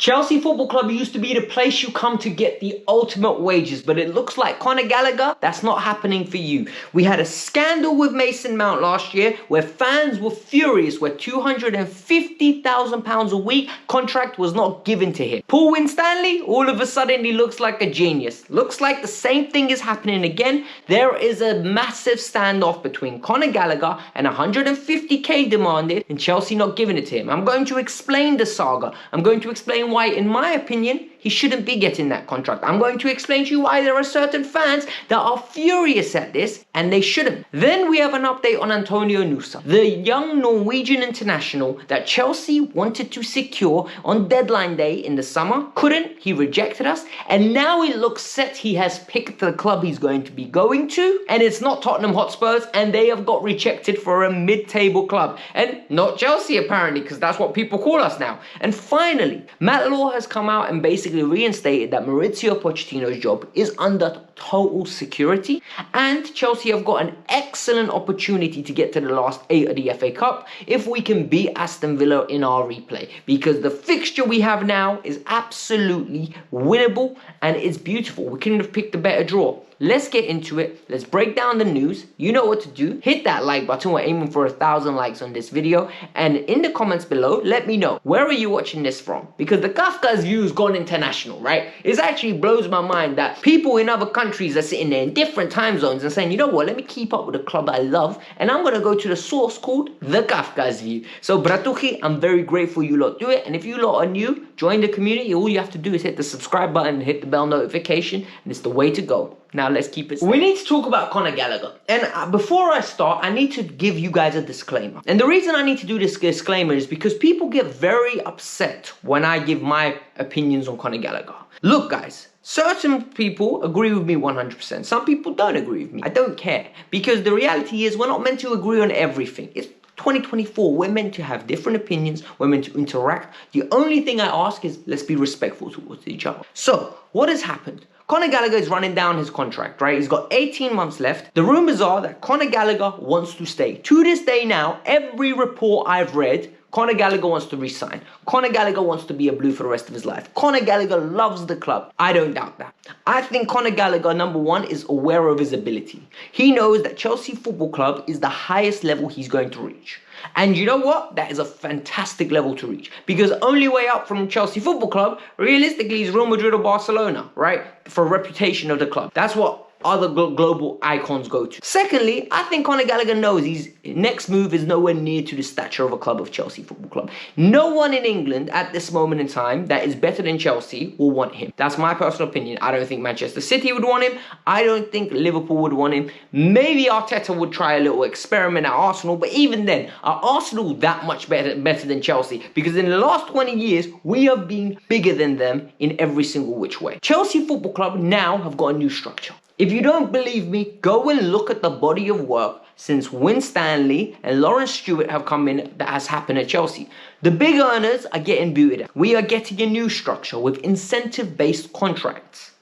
Chelsea Football Club used to be the place you come to get the ultimate wages, but it looks like Conor Gallagher, that's not happening for you. We had a scandal with Mason Mount last year where fans were furious where £250,000 a week contract was not given to him. Paul Winstanley, all of a sudden he looks like a genius. Looks like the same thing is happening again. There is a massive standoff between Conor Gallagher and 150k demanded and Chelsea not giving it to him. I'm going to explain the saga. I'm going to explain why, in my opinion, he shouldn't be getting that contract. I'm going to explain to you why there are certain fans that are furious at this and they shouldn't. Then we have an update on Antonio Nusa, the young Norwegian international that Chelsea wanted to secure on deadline day in the summer. Couldn't, he rejected us, and now it looks set he has picked the club he's going to be going to, and it's not Tottenham Hotspurs, and they have got rejected for a mid-table club. And not Chelsea apparently, because that's what people call us now. And finally, Matt Law has come out and basically reinstated that Mauricio Pochettino's job is under total security, and Chelsea have got an excellent opportunity to get to the last 8 of the FA Cup if we can beat Aston Villa in our replay, because the fixture we have now is absolutely winnable and it's beautiful. We couldn't have picked a better draw. Let's get into it. Let's break down the news. You know what to do. Hit that like button. We're aiming for 1,000 likes on this video. And in the comments below, let me know, where are you watching this from? Because the Kavkas View has gone international, right? It actually blows my mind that people in other countries are sitting there in different time zones and saying, you know what, let me keep up with the club I love. And I'm going to go to the source called the Kavkas View. So Bratuki, I'm very grateful you lot do it. And if you lot are new, join the community. All you have to do is hit the subscribe button and hit the bell notification. And it's the way to go. Now let's keep it. We need to talk about Conor Gallagher. And before I start, I need to give you guys a disclaimer. And the reason I need to do this disclaimer is because people get very upset when I give my opinions on Conor Gallagher. Look guys, certain people agree with me 100%. Some people don't agree with me. I don't care. Because the reality is we're not meant to agree on everything. It's 2024, we're meant to have different opinions, we're meant to interact. The only thing I ask is let's be respectful towards each other. So, what has happened? Conor Gallagher is running down his contract, right? He's got 18 months left. The rumors are that Conor Gallagher wants to stay. To this day now, every report I've read, Conor Gallagher wants to resign. Conor Gallagher wants to be a Blue for the rest of his life. Conor Gallagher loves the club. I don't doubt that. I think Conor Gallagher, number one, is aware of his ability. He knows that Chelsea Football Club is the highest level he's going to reach. And you know what? That is a fantastic level to reach. Because only way up from Chelsea Football Club, realistically, is Real Madrid or Barcelona, right? For reputation of the club. That's what other global icons go to. Secondly, I think Conor Gallagher knows his next move is nowhere near to the stature of a club of Chelsea Football Club. No one in England at this moment in time that is better than Chelsea will want him. That's my personal opinion. I don't think Manchester City would want him. I don't think Liverpool would want him. Maybe Arteta would try a little experiment at Arsenal, but even then, are Arsenal that much better than Chelsea? Because in the last 20 years, we have been bigger than them in every single which way. Chelsea Football Club now have got a new structure. If you don't believe me, go and look at the body of work since Winstanley and Lawrence Stewart have come in that has happened at Chelsea. The big earners are getting booted out. We are getting a new structure with incentive-based contracts.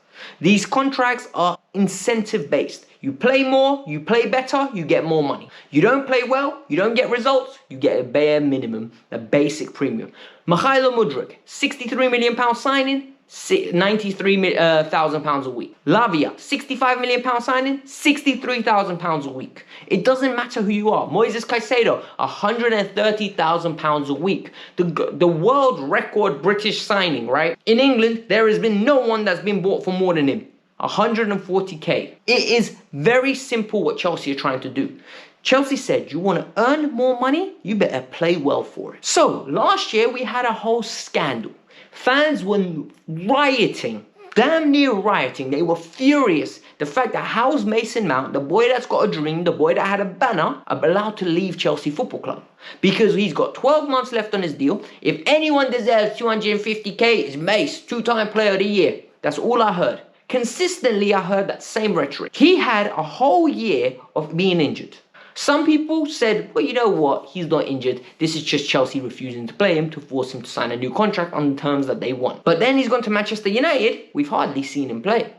These contracts are incentive-based. You play more, you play better, you get more money. You don't play well, you don't get results, you get a bare minimum, a basic premium. Mikhailo Mudryk, £63 million signing, £93,000 a week. Lavia, £65 million signing, £63,000 a week. It doesn't matter who you are. Moises Caicedo, £130,000 a week. The world record British signing, right? In England, there has been no one that's been bought for more than him. 140k. It is very simple what Chelsea are trying to do. Chelsea said, you want to earn more money? You better play well for it. So, last year we had a whole scandal. Fans were rioting, damn near rioting. They were furious. The fact that how's Mason Mount, the boy that's got a dream, the boy that had a banner, are allowed to leave Chelsea Football Club. Because he's got 12 months left on his deal. If anyone deserves 250k, it's Mace, 2-time player of the year. That's all I heard. Consistently, I heard that same rhetoric. He had a whole year of being injured. Some people said, well, you know what? He's not injured. This is just Chelsea refusing to play him to force him to sign a new contract on the terms that they want. But then he's gone to Manchester United. We've hardly seen him play.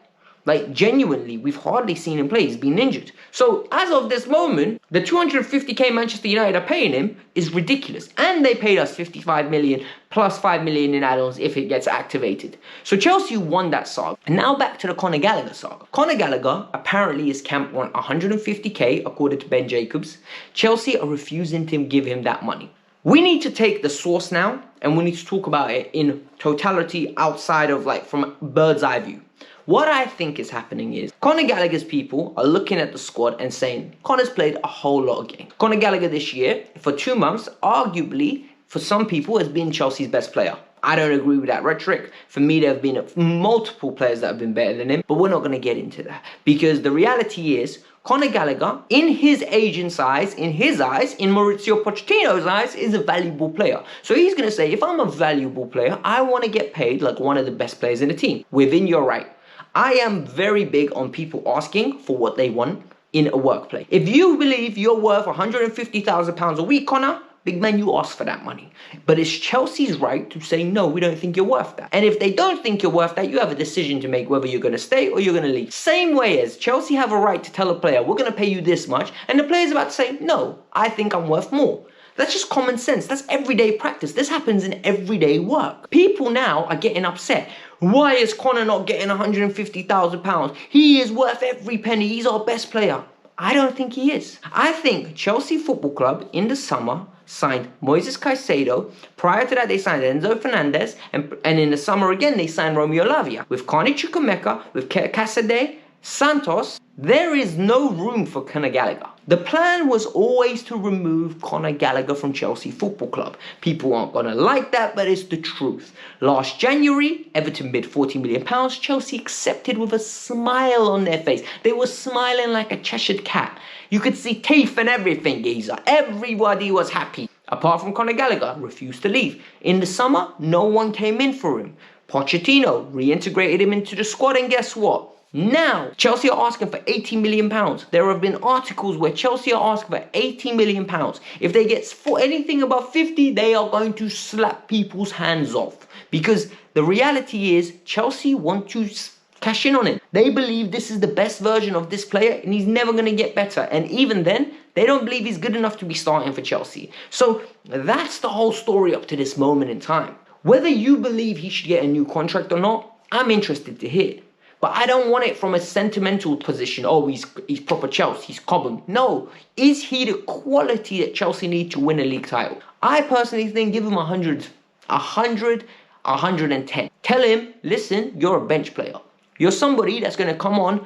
Like, genuinely, we've hardly seen him play. He's been injured. So, as of this moment, the 250k Manchester United are paying him is ridiculous. And they paid us 55 million plus 5 million in add-ons if it gets activated. So, Chelsea won that saga. And now back to the Conor Gallagher saga. Conor Gallagher, apparently his camp want 150k, according to Ben Jacobs. Chelsea are refusing to give him that money. We need to take the source now, and we need to talk about it in totality outside of, like, from bird's eye view. What I think is happening is Conor Gallagher's people are looking at the squad and saying, Conor's played a whole lot of games. Conor Gallagher this year, for 2 months, arguably, for some people, has been Chelsea's best player. I don't agree with that rhetoric. For me, there have been multiple players that have been better than him, but we're not going to get into that. Because the reality is, Conor Gallagher, in his agent's eyes, in his eyes, in Mauricio Pochettino's eyes, is a valuable player. So he's going to say, if I'm a valuable player, I want to get paid like one of the best players in the team. Within your right. I am very big on people asking for what they want in a workplace. If you believe you're worth £150,000 a week, Conor, big man, you ask for that money. But it's Chelsea's right to say, no, we don't think you're worth that. And if they don't think you're worth that, you have a decision to make whether you're going to stay or you're going to leave. Same way as Chelsea have a right to tell a player, we're going to pay you this much. And the player's about to say, no, I think I'm worth more. That's just common sense. That's everyday practice. This happens in everyday work. People now are getting upset. Why is Conor not getting £150,000? He is worth every penny. He's our best player. I don't think he is. I think Chelsea Football Club in the summer signed Moises Caicedo. Prior to that, they signed Enzo Fernandez. And in the summer again, they signed Romeo Lavia. With Carney Chukwuemeka, with Casade, Santos, there is no room for Conor Gallagher. The plan was always to remove Conor Gallagher from Chelsea Football Club. People aren't going to like that, but it's the truth. Last January, Everton bid £40 million. Chelsea accepted with a smile on their face. They were smiling like a Cheshire cat. You could see teeth and everything, geezer. Everybody was happy. Apart from Conor Gallagher, refused to leave. In the summer, no one came in for him. Pochettino reintegrated him into the squad, and guess what? Now, Chelsea are asking for £80 million. There have been articles where Chelsea are asking for £80 million. If they get for anything above 50, they are going to slap people's hands off. Because the reality is, Chelsea want to cash in on it. They believe this is the best version of this player and he's never going to get better. And even then, they don't believe he's good enough to be starting for Chelsea. So that's the whole story up to this moment in time. Whether you believe he should get a new contract or not, I'm interested to hear. But I don't want it from a sentimental position. Oh, he's proper Chelsea, he's Cobham. No, is he the quality that Chelsea need to win a league title? I personally think give him 100, 110. Tell him, listen, you're a bench player. You're somebody that's going to come on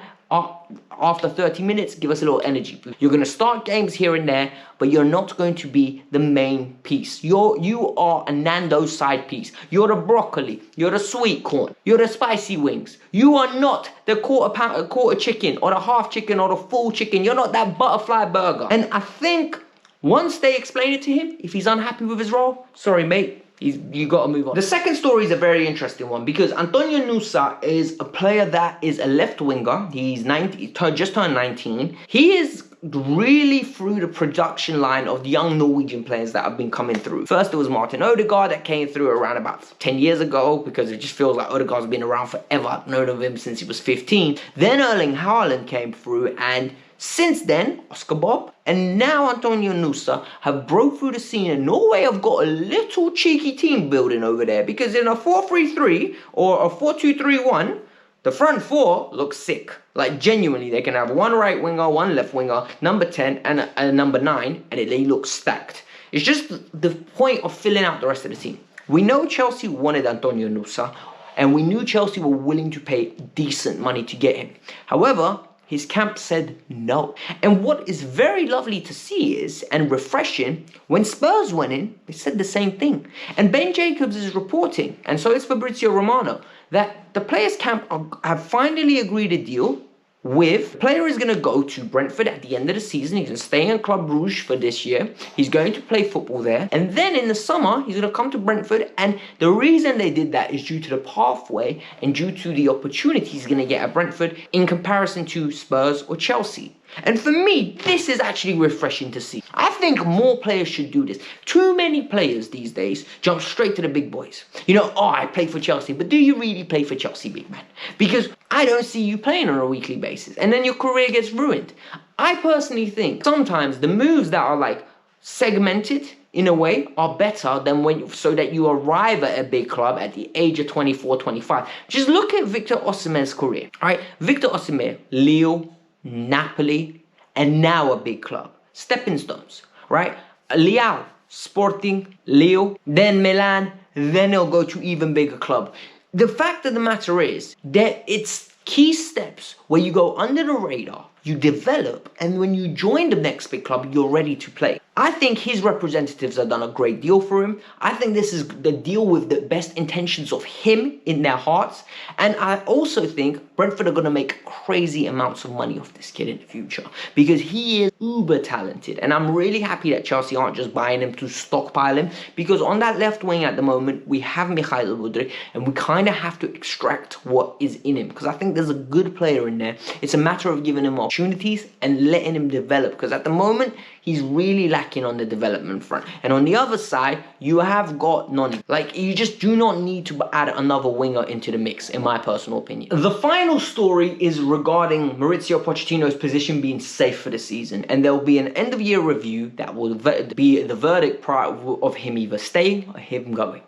after 30 minutes, give us a little energy. You're going to start games here and there, but you're not going to be the main piece. You are a Nando's side piece. You're the broccoli. You're the sweet corn. You're the spicy wings. You are not the quarter chicken or the half chicken or the full chicken. You're not that butterfly burger. And I think once they explain it to him, if he's unhappy with his role, sorry, mate. You got to move on. The second story is a very interesting one because Antonio Nusa is a player that is a left winger. He's just turned 19. He is really through the production line of the young Norwegian players that have been coming through. First, it was Martin Odegaard that came through around about 10 years ago because it just feels like Odegaard's been around forever. I've known of him since he was 15. Then Erling Haaland came through, and since then, Oscar Bob and now Antonio Nusa have broke through the scene, and Norway have got a little cheeky team building over there because in a 4-3-3 or a 4-2-3-1, the front four looks sick. Like, genuinely, they can have one right winger, one left winger, number 10 and a number 9, and they look stacked. It's just the point of filling out the rest of the team. We know Chelsea wanted Antonio Nusa, and we knew Chelsea were willing to pay decent money to get him. However, his camp said no. And what is very lovely to see is, and refreshing, when Spurs went in, they said the same thing. And Ben Jacobs is reporting, and so is Fabrizio Romano, that the players' camp have finally agreed a deal with the player is going to go to Brentford at the end of the season. He's going to stay in Club Brugge for this year. He's going to play football there. And then in the summer, he's going to come to Brentford. And the reason they did that is due to the pathway and due to the opportunity he's going to get at Brentford in comparison to Spurs or Chelsea. And for me, this is actually refreshing to see. I think more players should do this. Too many players these days jump straight to the big boys. I play for Chelsea, but do you really play for Chelsea, big man? Because I don't see you playing on a weekly basis, and then your career gets ruined. I personally think sometimes the moves that are like segmented in a way are better than so that you arrive at a big club at the age of 24, 25. Just look at Victor Osimhen's career, right? Victor Osimhen, Lille, Napoli, and now a big club. Stepping stones, right? Leao, Sporting, Lille, then Milan, then he'll go to even bigger club. The fact of the matter is that it's key steps where you go under the radar, you develop, and when you join the next big club, you're ready to play. I think his representatives have done a great deal for him. I think this is the deal with the best intentions of him in their hearts. And I also think Brentford are going to make crazy amounts of money off this kid in the future because he is uber talented. And I'm really happy that Chelsea aren't just buying him to stockpile him, because on that left wing at the moment, we have Mikhail Budry, and we kind of have to extract what is in him because I think there's a good player in there. It's a matter of giving him opportunities and letting him develop, because at the moment, he's really lacking on the development front. And on the other side, you have got Noni. Like, you just do not need to add another winger into the mix, in my personal opinion. The final story is regarding Mauricio Pochettino's position being safe for the season. And there will be an end-of-year review that will be the verdict of him either staying or him going.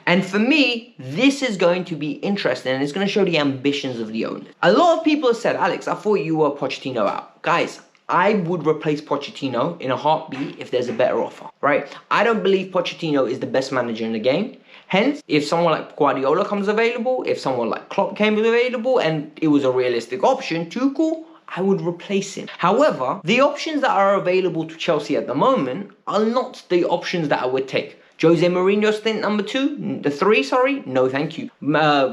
And for me, this is going to be interesting, and it's going to show the ambitions of the owners. A lot of people have said, Alex, I thought you were Pochettino out. Guys, I would replace Pochettino in a heartbeat if there's a better offer, right? I don't believe Pochettino is the best manager in the game. Hence, if someone like Guardiola comes available, if someone like Klopp came available, and it was a realistic option, Tuchel, I would replace him. However, the options that are available to Chelsea at the moment are not the options that I would take. Jose Mourinho stint number 3, no thank you.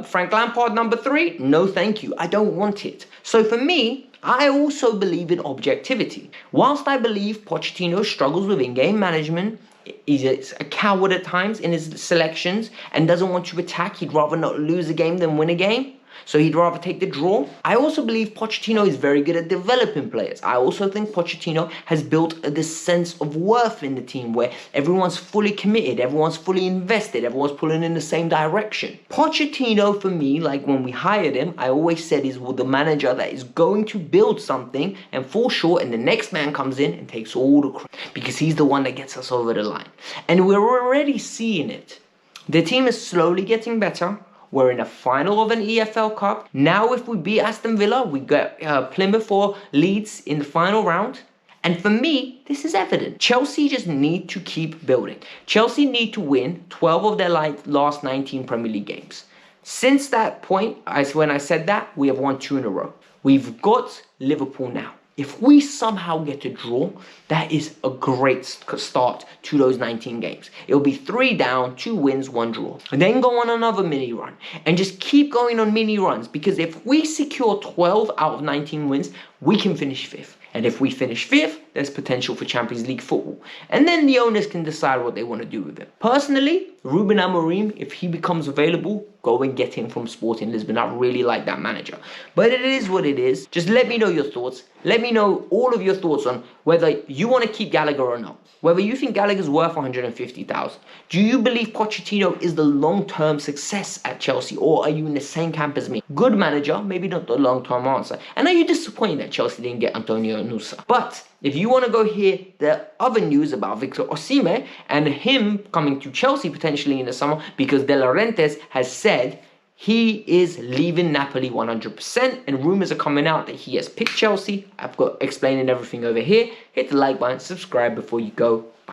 Frank Lampard number 3, no thank you. I don't want it. So for me, I also believe in objectivity. Whilst I believe Pochettino struggles with in-game management, he's a coward at times in his selections and doesn't want to attack. He'd rather not lose a game than win a game. So he'd rather take the draw. I also believe Pochettino is very good at developing players. I also think Pochettino has built this sense of worth in the team where everyone's fully committed, everyone's fully invested, everyone's pulling in the same direction. Pochettino, for me, like when we hired him, I always said he's the manager that is going to build something and fall short, and the next man comes in and takes all the credit because he's the one that gets us over the line. And we're already seeing it. The team is slowly getting better. We're in a final of an EFL Cup. Now if we beat Aston Villa, we get Plymouth or Leeds in the final round. And for me, this is evident. Chelsea just need to keep building. Chelsea need to win 12 of their last 19 Premier League games. Since that point, when I said that, we have won 2 in a row. We've got Liverpool now. If we somehow get a draw, that is a great start to those 19 games. It'll be 3 down, 2 wins, 1 draw. And then go on another mini run. And just keep going on mini runs. Because if we secure 12 out of 19 wins, we can finish 5th. And if we finish 5th, there's potential for Champions League football. And then the owners can decide what they want to do with it. Personally, Ruben Amorim, if he becomes available, go and get him from Sporting Lisbon. I really like that manager. But it is what it is. Just let me know your thoughts. Let me know all of your thoughts on whether you want to keep Gallagher or not. Whether you think Gallagher's worth 150,000. Do you believe Pochettino is the long-term success at Chelsea, or are you in the same camp as me? Good manager, maybe not the long-term answer. And are you disappointed that Chelsea didn't get Antonio Nusa? But if you want to go hear the other news about Victor Osimhen and him coming to Chelsea potentially in the summer, because De Laurentiis has said he is leaving Napoli 100%, and rumors are coming out that he has picked Chelsea. I've got explaining everything over here. Hit the like button, subscribe before you go.